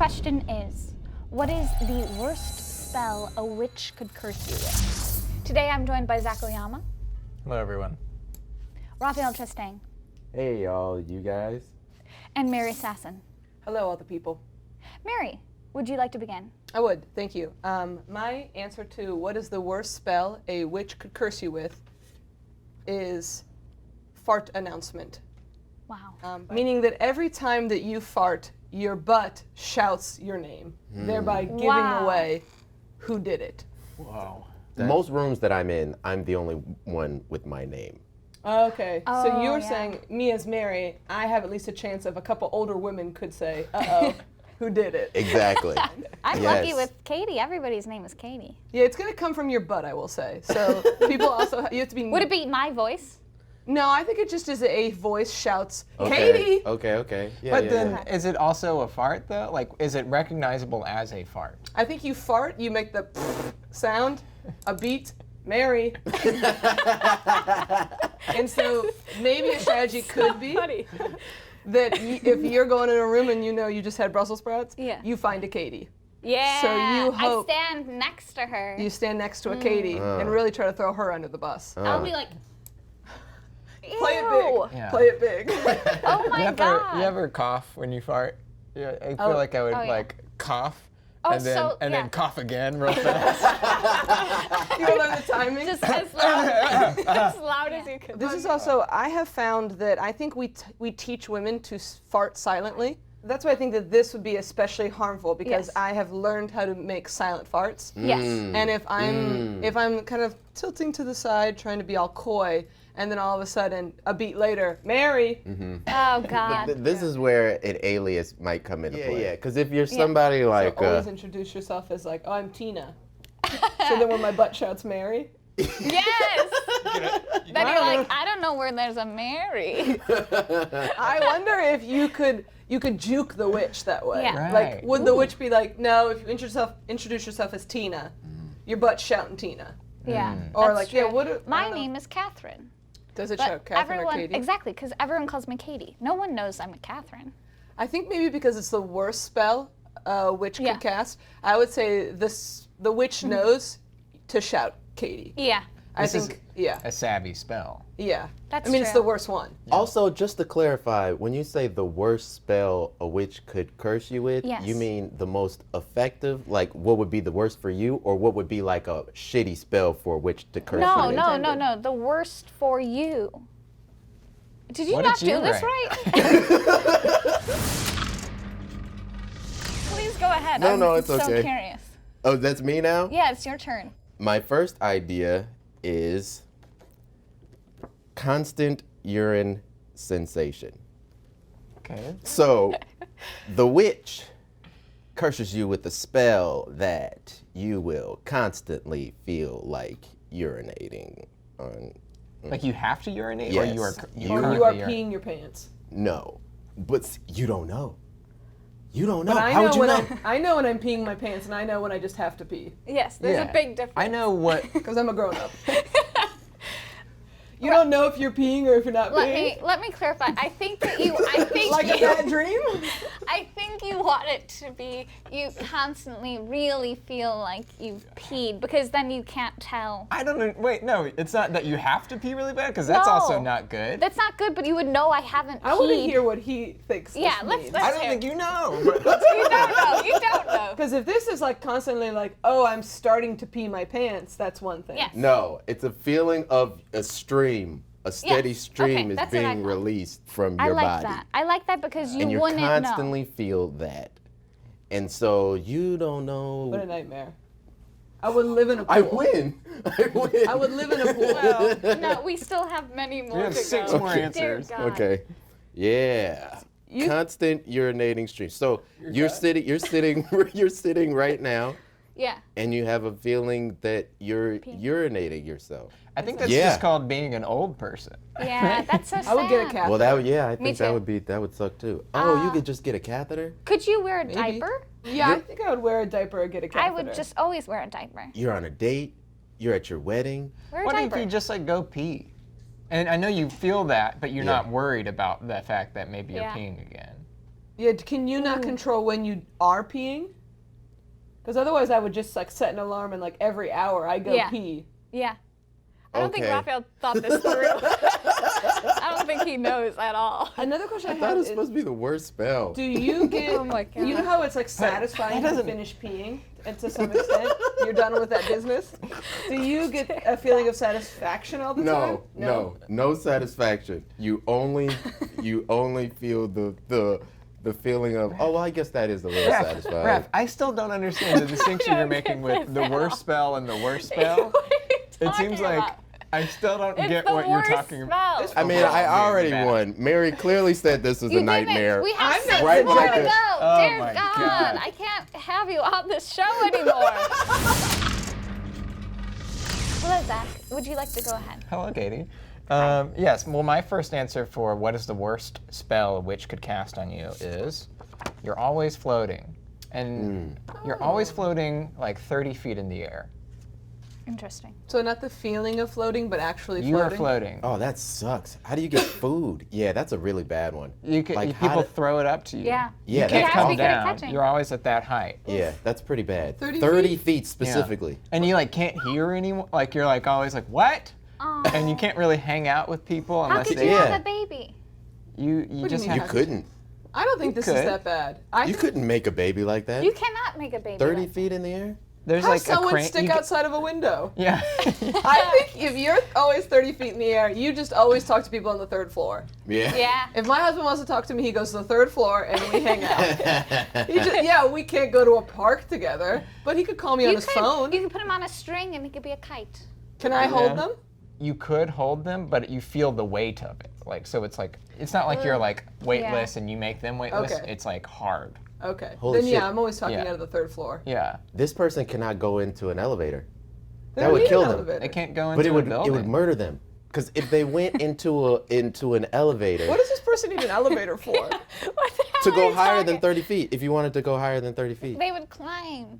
question is, what is the worst spell a witch could curse you with? Today I'm joined by Zac Oyama. Hello, everyone. Raphael Chestang. Hey, y'all, you guys. And Mary Sasson. Hello, all the people. Mary, would you like to begin? I would, thank you. My answer to what is the worst spell a witch could curse you with is fart announcement. Wow. Meaning that every time that you fart, your butt shouts your name, thereby giving away who did it. Wow. Most rooms that I'm in, I'm the only one with my name. Okay, so you were yeah. saying, me as Mary, I have at least a chance of a couple older women could say, uh-oh, who did it? Exactly. I'm Yes. lucky with Katie. Everybody's name is Katie. Yeah, it's gonna come from your butt, I will say. So people also, you have to be. Would it be my voice? No, I think it just is a voice shouts, Okay. Katie! Okay. Yeah, But yeah, then, yeah. is it also a fart, though? Like, is it recognizable as a fart? I think you fart, you make the sound, a beat, Mary. And so maybe a strategy could be that if you're going in a room and you know you just had Brussels sprouts, Yeah. you find a Katie. Yeah. So you hope- I stand next to her. You stand next to a Katie and really try to throw her under the bus. I'll be like, Play it ew. big. Yeah. Play it big. Oh my god. You ever cough when you fart? Yeah, I feel like I would yeah. like cough Oh, and then so- and yeah. then cough again real fast. You learn the timing. Just as loud as you can. This is also, I have found that I think we teach women to fart silently. That's why I think that this would be especially harmful because Yes. I have learned how to make silent farts. Yes. And if I'm kind of tilting to the side, trying to be all coy, and then all of a sudden, a beat later, Mary. Oh god. This is where an alias might come into play. Yeah, because if you're somebody like... Always introduce yourself as like, oh, I'm Tina. So then when my butt shouts Mary. Yes. Then you're like, I don't know where there's a Mary. I wonder if you could juke the witch that way. Yeah. Like, Right. would the witch be like, no, if you introduce yourself as Tina, your butt's shouting Tina. Yeah. Or that's like, true. yeah, what? My name is Catherine. Does it But shout Catherine everyone, or Katie? exactly, because everyone calls me Katie. No one knows I'm a Catherine. I think maybe because it's the worst spell a witch Yeah. could cast. I would say the witch knows to shout Katie. Yeah. I This is think, yeah, a savvy spell. yeah. That's I mean, it's true. the worst one. Also, just to clarify, when you say the worst spell a witch could curse you with, Yes. you mean the most effective? Like, what would be the worst for you? Or what would be like a shitty spell for a witch to curse No, you with? no. The worst for you. Did you What not did you do this write? right? Please go ahead. No, I'm no, it's so okay. curious. Oh, that's me now? Yeah, it's your turn. My first idea is constant urine sensation. Okay. So, the witch curses you with a spell that you will constantly feel like urinating on. Like you have to urinate, or Yes. you are Or currently you are urinating? peeing your pants. No, but you don't know. You don't know. But I How know would you when know? I know when I'm peeing my pants, and I know when I just have to pee, Yes, there's Yeah. a big difference. I know what. because I'm a grown up. You don't know if you're peeing or if you're not peeing. Let me clarify. I think that you. Like a bad dream. I think you want it to be you constantly really feel like you've peed because then you can't tell. I don't know. Wait, no, it's not that you have to pee really bad, because that's also No. not good. That's not good, but you would know I haven't peed. I want to hear what he thinks. Yeah, this let's- means. let's- I don't hear. think you know. But You don't know. You don't know. Because if this is like constantly like, oh, I'm starting to pee my pants, that's one thing. Yes. No, it's a feeling of a stream. A steady Yes. stream Okay, is that's what I being thought. released from I your like body. that. I like that because you And you wouldn't constantly feel that. And so you don't know. What a nightmare. I would live in a pool. I win. I win. I would live in a pool. know. No, we still have many more have to 6 go. more Dear answers. God. Okay. Yeah. Constant urinating stream. So you're sitting you're sitting right now Yeah. and you have a feeling that you're urinating yourself. I think that's Yeah. just called being an old person. Yeah, that's so sad. I would get a catheter. Well, I think too. that would suck too. Oh, you could just get a catheter? Could you wear a Maybe. diaper? Yeah, I think I would wear a diaper or get a catheter. I would just always wear a diaper. You're on a date, you're at your wedding. Wear a What diaper. if you just like go pee? And I know you feel that, but you're not worried about the fact that maybe you're Yeah. peeing again. Yeah, can you not control when you are peeing? Because otherwise I would just like set an alarm and like every hour I go pee. Yeah. I don't think Okay. Raphael thought this through. I don't think he knows at all. Another question I That have is is, supposed to be the worst spell. do you get, Oh my God. you know how it's like satisfying to finish peeing? And to some extent, you're done with that business? Do you get a feeling of satisfaction all the time? No satisfaction. You only feel the feeling of, oh, well, I guess that is a little satisfying. Raph, I still don't understand the distinction you're making with the worst spell and the worst spell. What are you It seems talking like about? I still don't It's get the what you're worst talking about. smell. I mean, I already won. Mary clearly said this was You a didn't. nightmare. We have I'm 6 right more back to there. go. Oh Dear my God, God. I can't have you on this show anymore. Hello, Zach. Would you like to go ahead? Hello, Katie. Yes, well, my first answer for what is the worst spell a witch could cast on you is you're always floating. And you're always floating like 30 feet in the air. Interesting. So not the feeling of floating, but actually You floating? are floating. Oh, that sucks. How do you get food? Yeah, that's a really bad one. You can, Like, people how do- throw it up to you. Yeah. Yeah, You can't that's Yeah, come we couldn't down. catch it. You're always at that height. Yeah, that's pretty bad. 30 feet specifically. And you like can't hear anyone. Like you're like always like what? Aw. And you can't really hang out with people How unless could they. you Yeah. have a baby? You What do you just mean You have. couldn't. I don't think this is could. that bad. I You think couldn't make a baby like that. You cannot make a baby. 30 like feet in the air? There's have like a someone crane. stick you can- outside of a window. Yeah. I think if you're always 30 feet in the air, you just always talk to people on the 3rd floor. Yeah. Yeah. If my husband wants to talk to me, he goes to the 3rd floor and we hang out. We can't go to a park together, but he could call me on his phone. You could put him on a string and he could be a kite. Can I hold Yeah. them? You could hold them, but you feel the weight of it. Like so, it's like it's not like you're like weightless and you make them weightless. Okay. It's like hard. Okay. Holy then yeah, shit. I'm always talking Yeah. out of the 3rd floor. Yeah. This person cannot go into an elevator. They That don't would need kill an them. elevator. They can't go into But a it would building. murder them. Because if they went into an elevator What does this person need an elevator for? What the hell to are go you higher talking? than 30 feet, if you wanted to go higher than 30 feet. They would climb.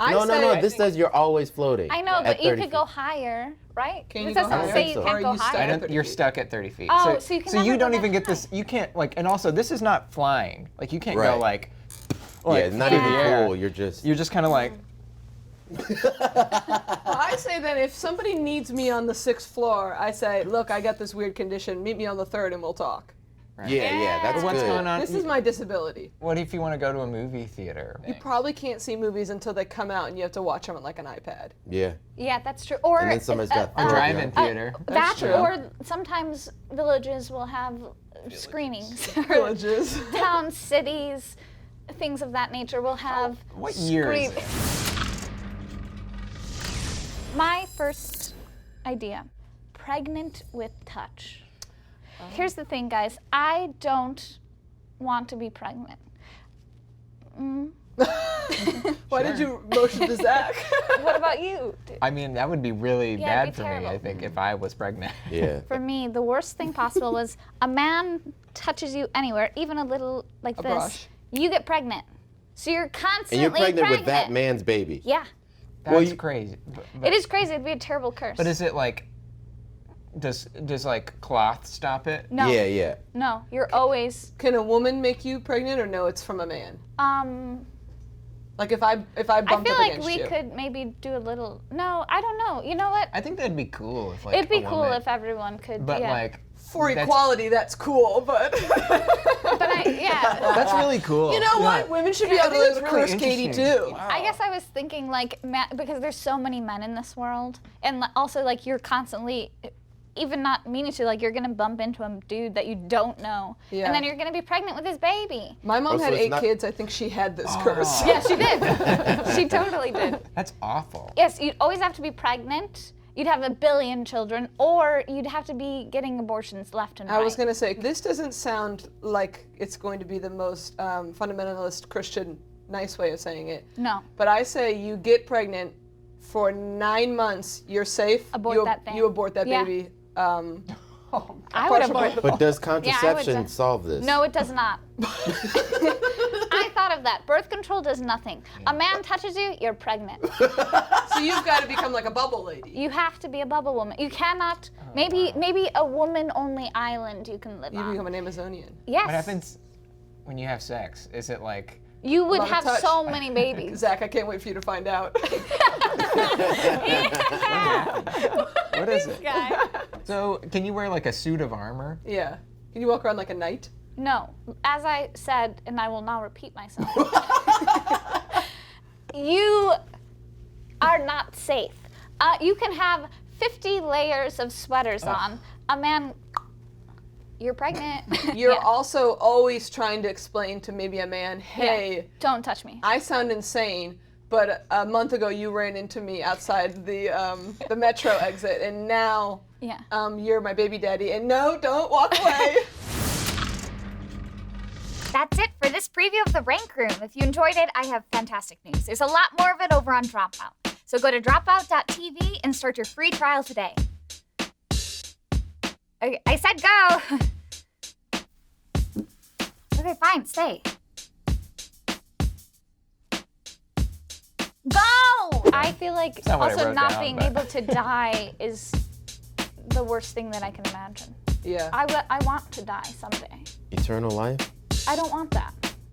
No. This says you're always floating. I know, at but you 30 could go feet. higher, right? Can It you go doesn't higher? say I you don't can't think go so. Or are you stuck higher. I at don't, 30 you're feet. stuck at 30 feet. Oh, so you can you never don't go even that get this. high. You can't like, and also this is not flying. Like you can't go Right. like. Yeah, not through even the air. cool. You're just. You're just kind of like. I say that if somebody needs me on the 6th floor, I say, look, I got this weird condition. Meet me on the 3rd and we'll talk. Yeah, that's But what's good. going on? This is my disability. What if you want to go to a movie theater? You probably can't see movies until they come out and you have to watch them on like an iPad. Yeah. Yeah, that's true. Or And then somebody's got A drive-in theater. that, That's true. or sometimes villages will have screenings. Villages. Towns, cities, things of that nature will have. What year is it? My first idea: pregnant with touch. Here's the thing, guys. I don't want to be pregnant. Why did you motion to Zach? What about you? I mean, that would be really Yeah, bad it'd be for me, I terrible. think, if I was pregnant. Yeah. For me, the worst thing possible was a man touches you anywhere, even a little like A this. brush. You get pregnant. So you're And constantly you're pregnant with that man's baby. Yeah. That's Well, you- crazy. It is crazy. It'd be a terrible curse. But is it like, does like cloth stop it? no. Yeah. No. You're always Can a woman make you pregnant or no, it's from a man? Like if I I bumped feel up like against we you. could maybe do a little. No, I don't know. You know what? I think that'd be cool if like It'd be a cool woman- if everyone could. But yeah. like. For that's- equality, that's cool, but But yeah. That's really cool. you know what? Yeah. Women should be Yeah, I able to think live that's a really curse Katie interesting. too. Wow. I guess I was thinking like because there's so many men in this world, and also like you're constantly, even not meaning to, like you're gonna bump into a dude that you don't know, Yeah. and then you're gonna be pregnant with his baby. My mom Oh, so had it's 8 not- kids. I think she had this curse. Yeah, she did. She totally did. That's awful. Yes, you'd always have to be pregnant. You'd have 1 billion children, or you'd have to be getting abortions left and right. I was going to say, this doesn't sound like it's going to be the most fundamentalist Christian nice way of saying it. No. But I say you get pregnant for 9 months, you're safe. Abort that thing. You abort that Yeah. baby. I would partial abort. birth. But does Yeah, I contraception would solve this? No, it does not. I thought of that. Birth control does nothing. A man touches you, you're pregnant. So you've got to become like a bubble lady. You have to be a bubble woman. You cannot. Maybe a woman-only island you can live You on. become an Amazonian. Yes. What happens? when you have sex? Is it like? You would Lot of have touch. so many babies. Zach, I can't wait for you to find out. What is it? Guy. So can you wear like a suit of armor? Yeah. Can you walk around like a knight? No, as I said, and I will now repeat myself. You are not safe. You can have 50 layers of sweaters on. A man, you're pregnant. You're Yeah. also always trying to explain to maybe a man, hey, Don't touch me. I sound insane, but a month ago you ran into me outside the metro exit, and now Yeah. you're my baby daddy. And no, don't walk away. That's it for this preview of the Rank Room. If you enjoyed it, I have fantastic news. There's a lot more of it over on Dropout. So go to dropout.tv and start your free trial today. Okay, I said go. Okay, fine, stay. Go! I feel like not what I also wrote not down, being but- able to die is the worst thing that I can imagine. Yeah. I want to die someday. Eternal life? I don't want that.